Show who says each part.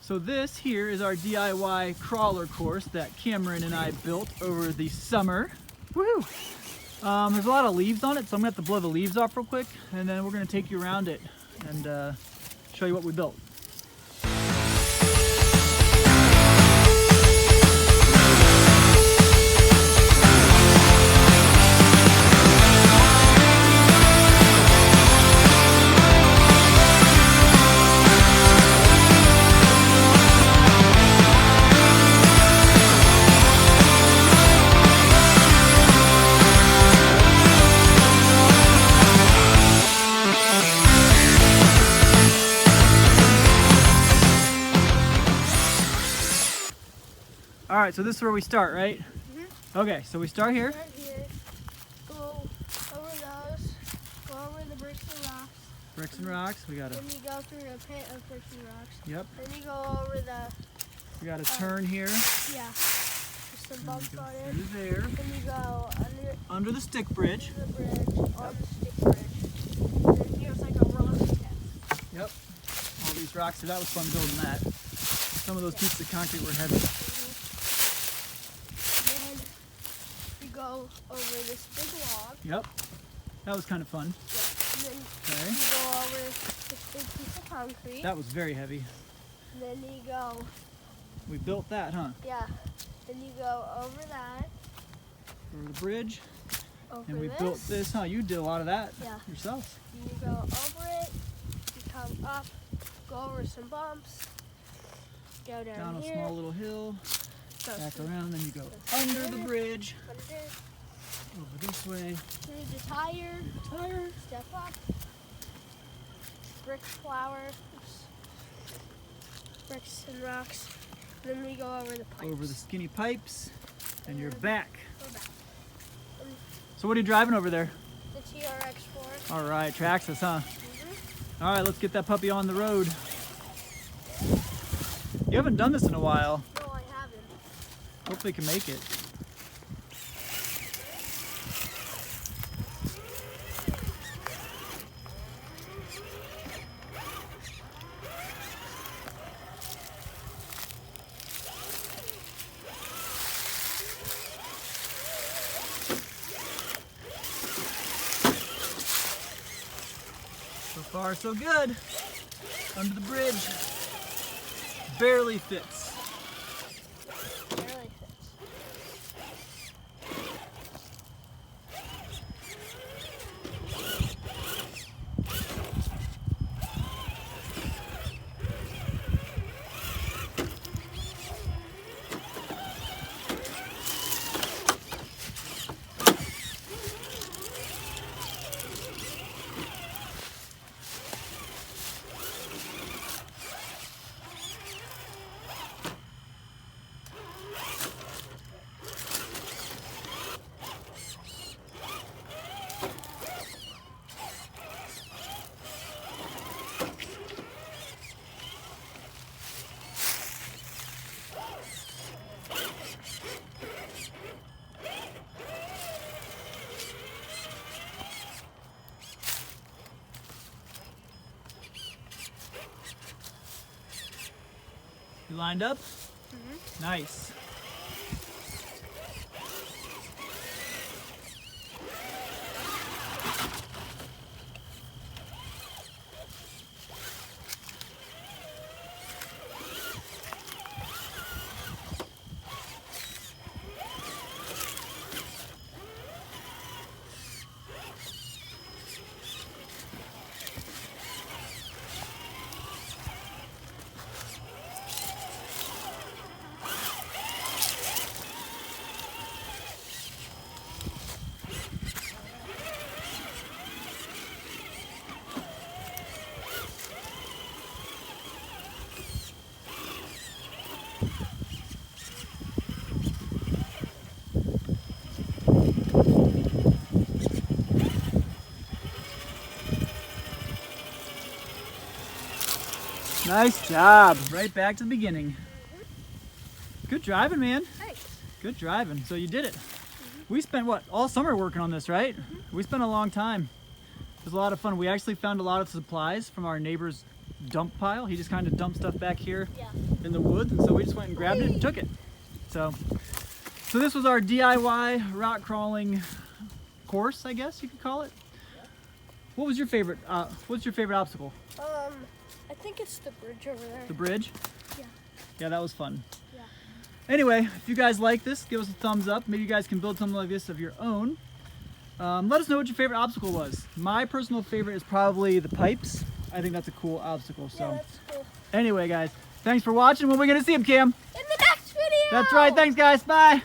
Speaker 1: So this here is our DIY crawler course that Cameron and I built over the summer. Woohoo! There's a lot of leaves on it, so I'm gonna have to blow the leaves off real quick, and then we're gonna take you around it and show you what we built. All right, so this is where we start, right? Mm-hmm. Okay, so we start here.
Speaker 2: Start here, go over those, go over the bricks and rocks.
Speaker 1: Bricks and rocks, we gotta...
Speaker 2: Then you go through a pit of bricks and rocks.
Speaker 1: Yep.
Speaker 2: Then you go over the...
Speaker 1: We gotta turn here.
Speaker 2: Yeah. There's some bumps on it.
Speaker 1: Through there.
Speaker 2: Then you go
Speaker 1: Under the stick bridge.
Speaker 2: Under the bridge, on the stick bridge. Then here's like a rock step.
Speaker 1: Yep. All these rocks, so that was fun building that. Some of those pieces of concrete were heavy.
Speaker 2: Go over this big log.
Speaker 1: Yep. That was kind of fun.
Speaker 2: Yeah. And then you go over this big piece of concrete.
Speaker 1: That was very heavy.
Speaker 2: And then you go...
Speaker 1: We built that, huh?
Speaker 2: Yeah. Then you go over that.
Speaker 1: Over the bridge.
Speaker 2: Over
Speaker 1: and we
Speaker 2: this.
Speaker 1: built this, huh? You did a lot of that yourself.
Speaker 2: You go over it, you come up, go over some bumps, go down
Speaker 1: a
Speaker 2: here.
Speaker 1: small little hill. Back around, then you go
Speaker 2: Go
Speaker 1: under the bridge,
Speaker 2: under,
Speaker 1: over this way,
Speaker 2: through the tire, step up, brick flour, bricks and rocks, and then we go over the pipes.
Speaker 1: over the skinny pipes, and you're back.
Speaker 2: We're back.
Speaker 1: So what are you driving over there?
Speaker 2: The TRX4.
Speaker 1: All right, Traxxas, huh?
Speaker 2: Mm-hmm.
Speaker 1: All right, let's get that puppy on the road. You haven't done this in a while.
Speaker 2: No, I haven't.
Speaker 1: Hopefully you can make it. So far, so good. Under the bridge. Barely fits.
Speaker 2: Barely fits.
Speaker 1: You lined up?
Speaker 2: Mm-hmm.
Speaker 1: Nice. Nice job. Right back to the beginning. Good driving, man.
Speaker 2: Thanks.
Speaker 1: Good driving. So you did it. We spent, what, all summer working on this, right? We spent a long time. It was a lot of fun. We actually found a lot of supplies from our neighbor's dump pile. He just kind of dumped stuff back here
Speaker 2: Yeah.
Speaker 1: in the woods, and so we just went and grabbed it and took it. So this was our DIY rock crawling course, I guess you could call it. What was your favorite? What's your favorite obstacle?
Speaker 2: I think it's the bridge over there.
Speaker 1: The bridge?
Speaker 2: Yeah.
Speaker 1: Yeah, that was fun.
Speaker 2: Yeah.
Speaker 1: Anyway, if you guys like this, give us a thumbs up. Maybe you guys can build something like this of your own. Let us know what your favorite obstacle was. My personal favorite is probably the pipes. I think that's a cool obstacle. So,
Speaker 2: Yeah, that's cool.
Speaker 1: anyway, guys, thanks for watching. When are we gonna see them, Cam?
Speaker 2: In the next video!
Speaker 1: That's right. Thanks, guys. Bye.